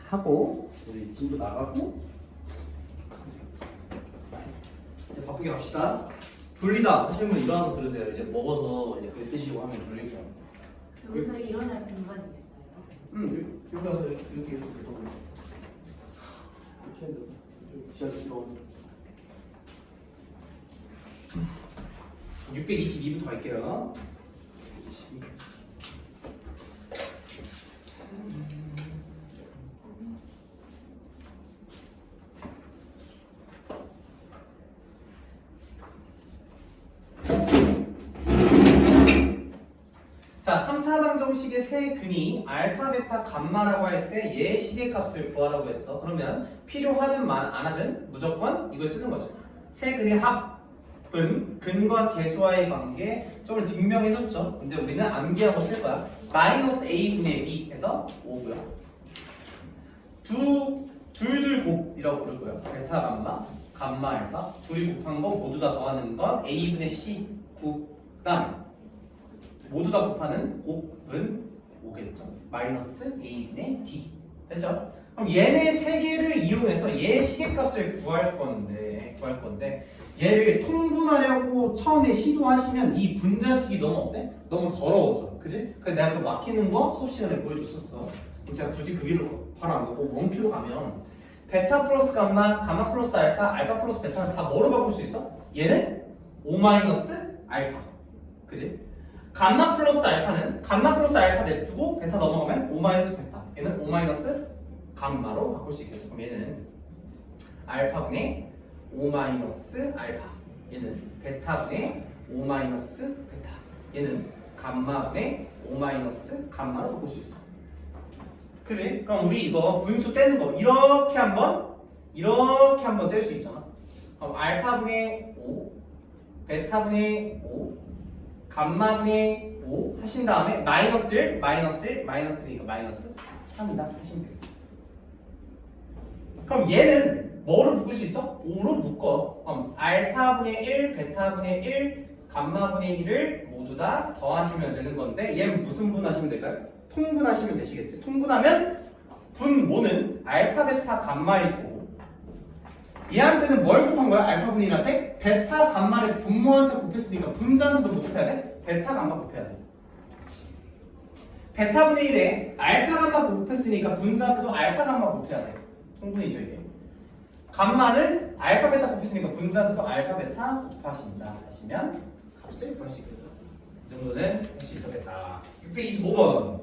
하고 우리 진도 나가고 이제 바쁘게 갑시다. 졸리다 하시는 분 일어나서 들으세요. 이제 먹어서 이제 배 뜨시고 하면 졸릴 거예요. 여기서 일어날 공간이 있어요? 여기 와서 이렇게 이렇게 이렇게 해도 지하 들어오면 622부터 갈게요. 622. 자, 3차 방정식의 세 근이 알파, 베타, 감마라고 할 때 얘 시계값을 구하라고 했어. 그러면 필요하든 안 하든 무조건 이걸 쓰는 거죠. 세 근의 합은 근과 계수와의 관계 좀 증명해줬죠. 근데 우리는 암기하고 쓸 거야. 마이너스 a분의 b 해서 5고요. 둘 곱이라고 부를 거예요. 베타, 감마, 감마, 알파 둘이 곱한 거 모두 다 더하는 건 a분의 c 9. 그다음 모두 다 곱하는 곱은 5겠죠. 마이너스 a분의 d. 됐죠? 그럼 얘네 세 개를 이용해서 얘 시계값을 구할 건데 얘를 통분하려고 처음에 시도하시면 이 분자식이 너무 어때? 너무 더러워져. 그지? 그래서 내가 그 막히는 거 수업 시간에 보여줬었어. 그럼 제가 굳이 그 길로 바로 안 가고 원큐로 가면 베타 플러스 감마, 감마 플러스 알파, 알파 플러스 베타는 다 뭐로 바꿀 수 있어? 얘는 5 마이너스 알파. 그지? 감마 플러스 알파는 감마 플러스 알파 냅두고 베타 넘어가면 5 마이너스 베타. 얘는 5 마이너스 감마로 바꿀 수 있겠죠. 그럼 얘는 알파분의 5 마이너스 알파. 얘는 베타분의 5 마이너스 베타. 얘는 감마분의 5 마이너스 감마로 바꿀 수 있어. 그지? 그럼 우리 이거 분수 떼는 거 이렇게 한번 뗄 수 있잖아. 그럼 알파분의 5, 베타분의 5, 감마분의 5 하신 다음에 마이너스 1, 마이너스 1, 마이너스니까 마이너스 3이다 하시면 돼요. 그럼 얘는 뭐로 묶을 수 있어? 5로 묶어. 그럼 알파분의 1, 베타분의 1, 감마분의 1을 모두 다 더하시면 되는 건데 얘는 무슨 분하시면 될까요? 통분하시면 되시겠지. 통분하면 분모는 알파, 베타, 감마이고 얘한테는 뭘 곱한 거야? 알파분의 1한테? 베타, 감마를 분모한테 곱했으니까 분자한테도 뭐 곱해야 돼? 베타, 감마 곱해야 돼. 베타분의 1에 알파, 감마 곱했으니까 분자한테도 알파, 감마 곱해야 돼. 통분이죠 이게. 감마는 알파, 베타 곱했으니까 분자한테도 알파, 베타 곱하신다 하시면 값을 구할 수 있겠죠. 이 정도는 할 수 있었겠다. 625번.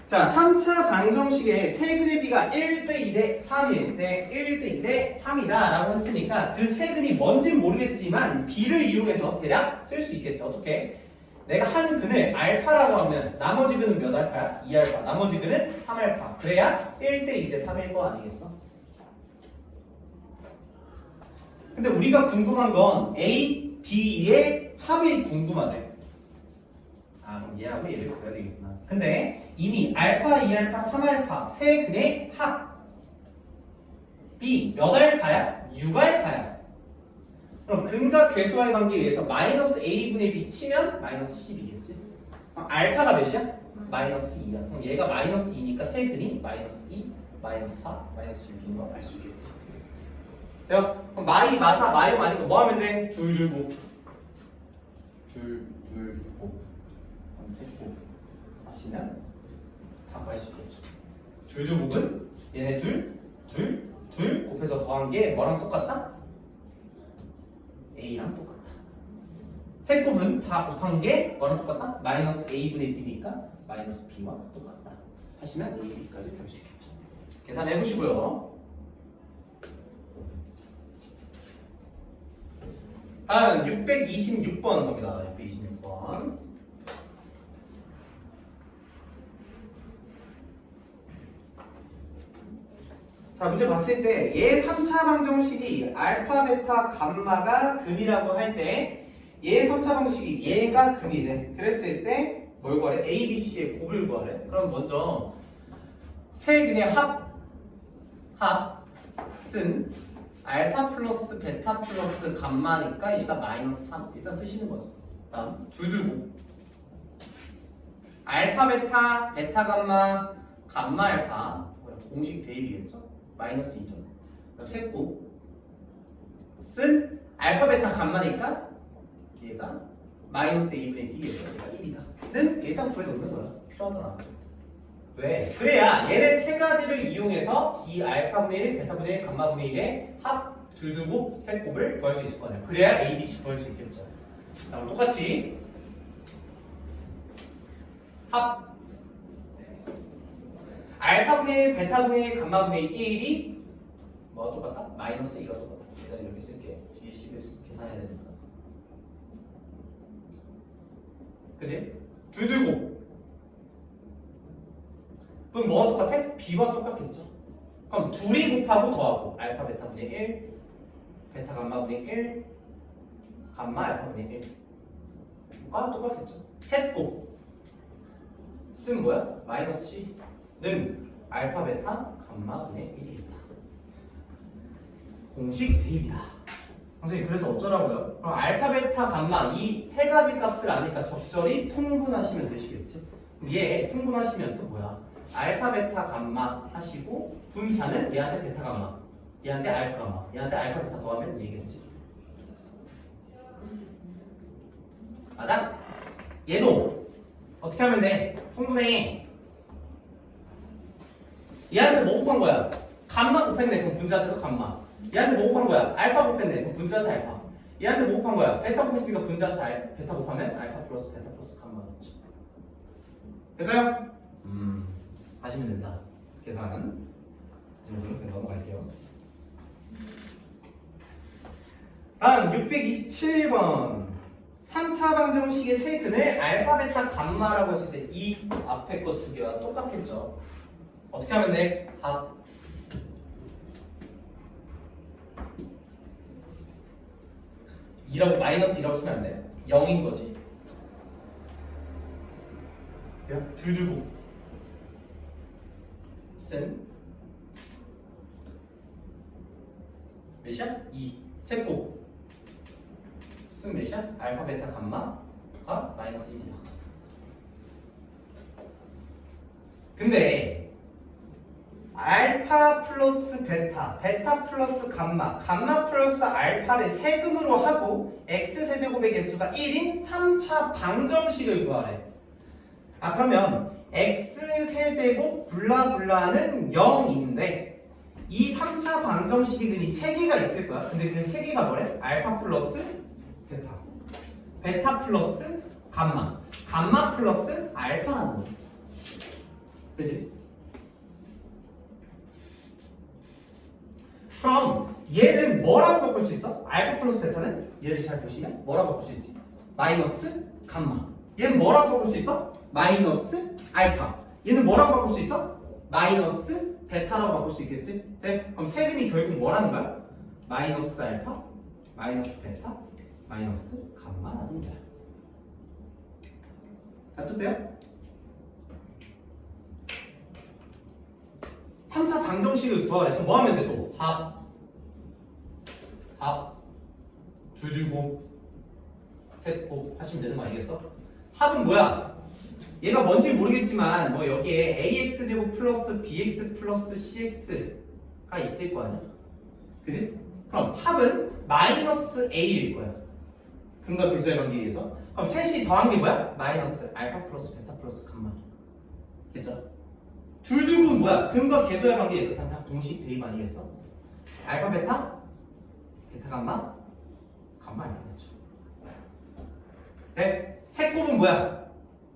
자, 3차 방정식의 세근의 비가 1대 2대 3일 때 1대 2대 3이다 라고 했으니까 그 세근이 뭔지는 모르겠지만 비를 이용해서 대략 쓸 수 있겠죠. 어떻게? 내가 한 근을 알파라고 하면 나머지 근은 몇 알파야? 2알파. 나머지 근은 3알파. 그래야 1대 2대 3일 거 아니겠어? 근데 우리가 궁금한 건 A, B의 합이 궁금하대. 아, 그럼 얘하고 얘를 구해야 되겠구나. 근데 이미 알파, 2알파, 3알파 세 근의 합 B 몇 알파야? 6알파야. 그럼 근과 괴수와의 관계에 의해서 마이너스 A분의 B 치면 마이너스 10이겠지? 알파가 몇이야? 마이너스 2야. 그럼 얘가 마이너스 2니까 세 근이 마이너스 2, 마이너스 4, 마이너스 6인 거 알 수 있겠지? 돼요? 그럼 마이, 마사, 마이오 아니고 뭐 하면 돼? 둘, 곱. 둘, 곱. 셋곱 하시면 다 구할 수 있겠죠. 둘, 곱은 얘네 둘 곱해서 더한 게 뭐랑 똑같다? A랑 똑같다. 셋곱은 다 곱한 게 뭐랑 똑같다? 마이너스 A분의 D니까 마이너스 B와 똑같다 하시면 A, B까지 구할 수 있겠죠. 계산해 보시고요. 다음 626번 겁니다. 626번. 자, 문제 봤을 때 얘 3차 방정식이 알파, 베타, 감마가 근이라고 할 때 얘 3차 방정식이 얘가 근이래. 그랬을 때 뭘 구하래? A, B, C의 곱을 구하래. 그럼 먼저 세 근의 합은 알파 플러스 베타 플러스 감마니까 얘가 마이너스 3 일단 쓰시는 거죠. 다음 둘 곱 알파 베타 베타 감마 감마 알파 공식 대입이겠죠? 마이너스 2점. 그럼 셋곱 쓴 알파 베타 감마니까 얘가 마이너스 A분의 D에서 얘가 1이다. 는 일단 구해놓는 거야. 필요하더라. 왜? 그래야 얘네 세 가지를 이용해서 이 알파분의 1, 베타분의 1, 감마분의 1의 합 두두곱 셋곱을 구할 수 있을 거냐. 그래야 A, B, C 구할 수 있겠죠. 자, 그럼 똑같이 합 알파분의 1, 베타분의 1, 감마분의 1이 뭐가 똑같다? 마이너스 2가 똑같다. 일단 이렇게 쓸게. 뒤에 식을 계산해야 되니까. 그치? 두두곱. 그럼 뭐가 똑같아? B와 똑같겠죠. 그럼 둘이 곱하고 더하고 알파 베타분의 1, 베타 감마분의 1, 감마 알파분의 1과 똑같겠죠. 셋곱 쓴 뭐야? 마이너스 C는 알파 베타 감마분의 1이 있다. 공식 대입이다. 선생님 그래서 어쩌라고요? 그럼 알파 베타 감마 이 세 가지 값을 아니까 적절히 통분하시면 되시겠지. 그럼 얘 통분하시면 또 뭐야? 알파 베타 감마 하시고 분자는 얘한테 베타 감마, 얘한테 알파 감마, 얘한테 알파 베타 더하면 얘겠지. 맞아? 얘도 어떻게 하면 돼? 통분해. 얘한테 뭐 곱한 거야? 감마 곱했네. 그럼 분자한테도 감마. 얘한테 뭐 곱한 거야? 알파 곱했네. 그럼 분자한테 알파. 얘한테 뭐 곱한 거야? 베타 곱했으니까 분자한테 베타 곱하면 알파 플러스 베타 플러스 감마겠죠. 될까요? 하시면 된다. 계산은 그냥 넘어갈게요. 다음 627번 3차 방정식의 세 근을 알파 베타 감마라고 했을 때 이 앞에 거 두 개와 똑같겠죠. 어떻게 하면 돼? 합 2라고 마이너스 2라고 쓰면 안 돼. 0인 거지. 두두고 쓴 몇이야? 2 셋곱 쓴 몇이야? 알파 베타 감마가 마이너스 1이다. 근데 알파 플러스 베타, 베타 플러스 감마, 감마 플러스 알파를 세근으로 하고 x세제곱의 개수가 1인 3차 방정식을 구하래. 그러면 x세제곱 블라블라는 0인데 이 3차 방정식이 근이 3개가 있을 거야. 근데 그 3개가 뭐래? 알파 플러스 베타, 베타 플러스 감마, 감마 플러스 알파라는 거야. 그치? 그럼 얘를 뭐라고 바꿀 수 있어? 알파 플러스 베타는 얘를 잘 보시면 뭐라고 바꿀 수 있지? 마이너스 감마. 얘는 뭐라고 바꿀 수 있어? 마이너스 알파. 얘는 뭐라고 바꿀 수 있어? 마이너스 베타라고 바꿀 수 있겠지? 네? 그럼 세근이 결국 뭐라는 거야? 마이너스 알파, 마이너스 베타, 마이너스 감마라는 거야. 자, 뜻돼요? 3차 방정식을 구하래. 그럼 뭐 하면 돼 또? 합, 두두곱, 셋곱 하시면 되는 거 아니겠어? 합은 뭐야? 얘가 뭔지 모르겠지만 뭐 여기에 ax제곱 플러스 bx 플러스 cx가 있을 거 아니야? 그지? 그럼 합은 마이너스 a일 거야. 근과 계수의 관계에 의해서. 그럼 셋이 더한 게 뭐야? 마이너스 알파 플러스 베타 플러스 감마. 됐죠? 둘둘은 뭐야? 근과 계수의 관계에 의해서 다 공식 대입 아니겠어? 알파 베타, 베타 감마, 감마 알파 됐죠? 네? 셋곱은 뭐야?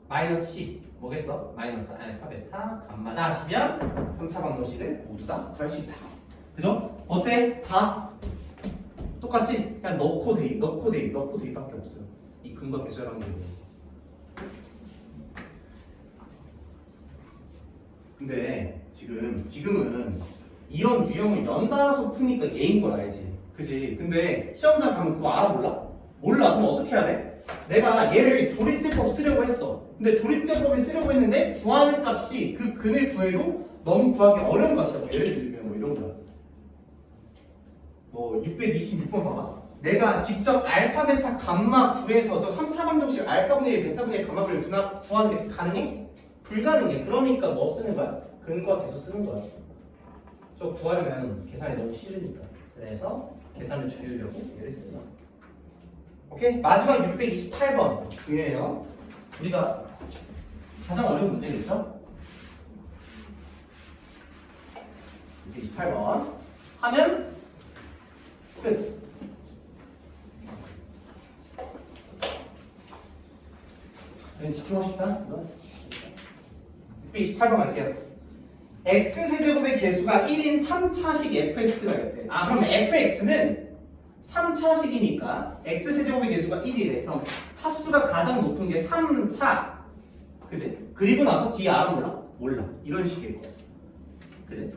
마이너스 C 뭐겠어? 마이너스 알파 베타 감마다 하시면 3차 방정식을 모두 다 구할 수 있다. 그죠? 어때? 다 똑같이 그냥 넣고 대입밖에 없어요. 이 근과 계수의 관계에. 근데 지금은 이런 유형을 연달아서 푸니까 얘인 걸 알지. 그지? 근데 시험장 가면 그거 알아 몰라? 그럼 어떻게 해야 돼? 내가 얘를 조립제법 쓰려고 했어. 근데 조립제법을 쓰려고 했는데 구하는 값이 그 근을 구해도 너무 구하기 어려운 값이야. 뭐 예를 들면 뭐 이런 거야. 뭐 626번 봐봐. 내가 직접 알파, 베타, 감마 구해서 저 3차 방정식 알파분의 1, 베타분의 1, 감마분의 1 구하는 게 가능해? 불가능해. 그러니까 뭐 쓰는 거야? 근과 계수 쓰는 거야. 저 구하려면 계산이 너무 싫으니까. 그래서 계산을 줄이려고 얘를 쓰는 거야. 오케이? 마지막 628번 중요해요. 우리가 가장 어려운 문제겠죠? 628번 하면 끝. 집중합시다. 628번 갈게요. x세제곱의 개수가 1인 3차식 fx가 있대. 그럼 fx는 3차식이니까 x세제곱의 개수가 1이래. 그럼 차수가 가장 높은 게 3차. 그지? 그리고 나서 뒤에 R은 몰라? 몰라. 이런 식일 거야. 그지?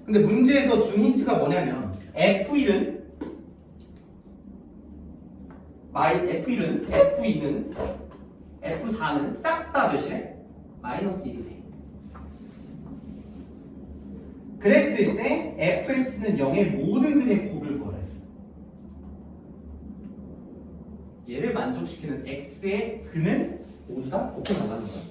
근데 문제에서 준 힌트가 뭐냐면 F1은 F2는 F4는 싹 다 몇이래? 마이너스 1이래. 그랬을 때 fx는 0의 모든 근의 곱을 구하래. 얘를 만족시키는 x의 근은 모두 다 곱해 나가는 거야.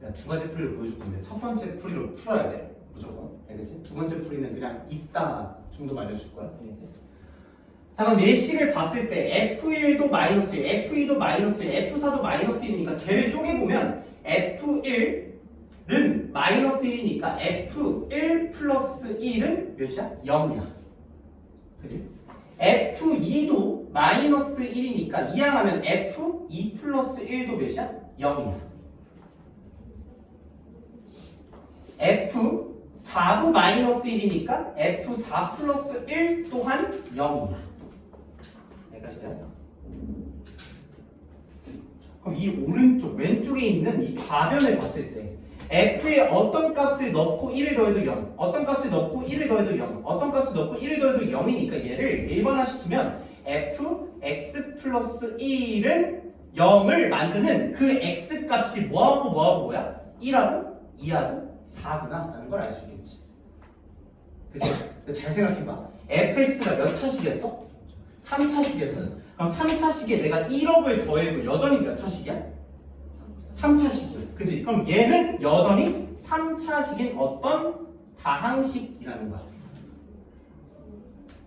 내가 두 가지 풀이를 보여줄 건데 첫 번째 풀이로 풀어야 돼. 무조건. 알겠지? 두 번째 풀이는 그냥 이따 정도 알려줄 거야. 알겠지? 자, 그럼 예식을 봤을 때 F1도 마이너스 1, F2도 마이너스 1, F4도 마이너스 1이니까 걔를 쪼개보면 F1은 마이너스 1이니까 F1 플러스 1은 몇이야? 0이야. 그지? F2도 마이너스 1이니까 이항하면 F2 플러스 1도 몇이야? 0이야. F4도 마이너스 1이니까 F4 플러스 1 또한 0이야. 여기까지 돼요? 그럼 이 오른쪽, 왼쪽에 있는 이 좌변을 봤을 때 F에 어떤 값을 넣고 1을 더해도 0, 어떤 값을 넣고 1을 더해도 0, 어떤 값을 넣고 1을 더해도 0이니까 얘를 일반화시키면 Fx 플러스 1은 0을 만드는 그 x 값이 뭐하고 뭐야? 1하고 2하고 4구나 라는 걸 알 수 있겠지. 그치? 잘 생각해봐. fx가 몇 차식이었어? 3차식이었어. 그럼 3차식에 내가 1억을 더해도 여전히 몇 차식이야? 3차식이야. 그치? 그럼 얘는 여전히 3차식인 어떤 다항식이라는 거야.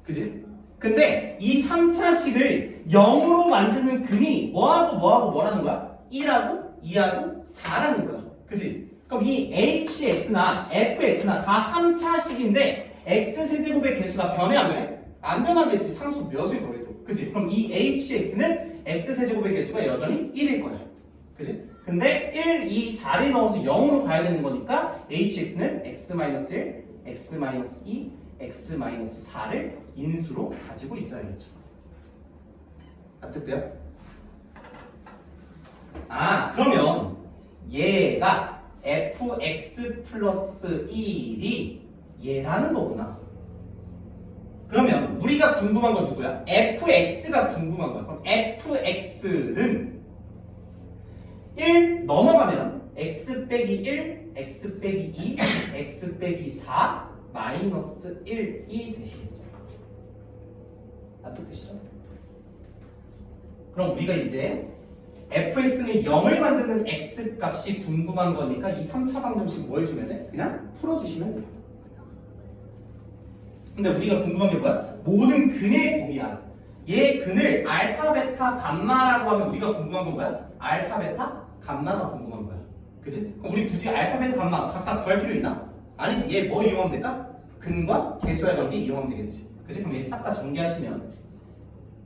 그치? 근데 이 3차식을 0으로 만드는 근이 뭐라는 거야? 1하고 2하고 4라는 거야. 그치? 그럼 이 hx나 fx나 다 3차식인데 x세제곱의 개수가 변해 안 변해? 안 변하겠지. 상수 몇을 더해도. 그치? 그럼 이 hx는 x세제곱의 개수가 여전히 1일 거야. 그치? 근데 1, 2, 4를 넣어서 0으로 가야 되는 거니까 hx는 x-1, x-2, x-4를 인수로 가지고 있어야겠죠. 납득돼요? 그러면 얘가 fx 플러스 1이 얘라는 거구나. 그러면 우리가 궁금한 건 누구야? fx가 궁금한 거야. 그럼 fx는 1 넘어가면 x 빼기 1, x 빼기 2, x 빼기 4 마이너스 1이 되시겠죠. 납득되시죠? 그럼 우리가 이제 fx는 0을 만드는 x 값이 궁금한 거니까 이 3차 방정식 뭐 해주면 돼? 그냥 풀어주시면 돼요. 근데 우리가 궁금한 게 뭐야? 모든 근의 곱이야. 얘 근을 알파, 베타, 감마라고 하면 우리가 궁금한 건 뭐야? 알파, 베타, 감마가 궁금한 거야. 그치? 그럼 우리 굳이 알파, 베타, 감마 각각 구할 필요 있나? 아니지. 얘 뭐 이용하면 될까? 근과 개수의 관계 이용하면 되겠지. 그치? 그럼 얘 싹 다 정리하시면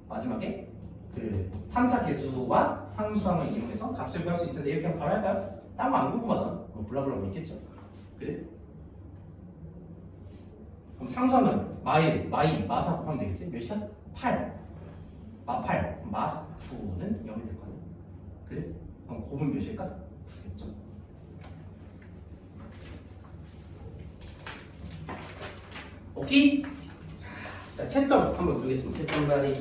마지막에 그 3차 개수와 상수항을 이용해서 값을 구할 수 있을 텐데 이렇게 하면 바로 할까요? 딴 거 안 궁금하잖아. 블라블라 뭐 있겠죠. 그치? 그럼 상수항은 마이, 마사 하면 되겠지? 몇이야? 8 마8 마9는 0이 될 거야. 그치? 그럼 곱은 몇일까? 9겠죠. 오케이? 자, 채점 한번 보겠습니다. 채점 발이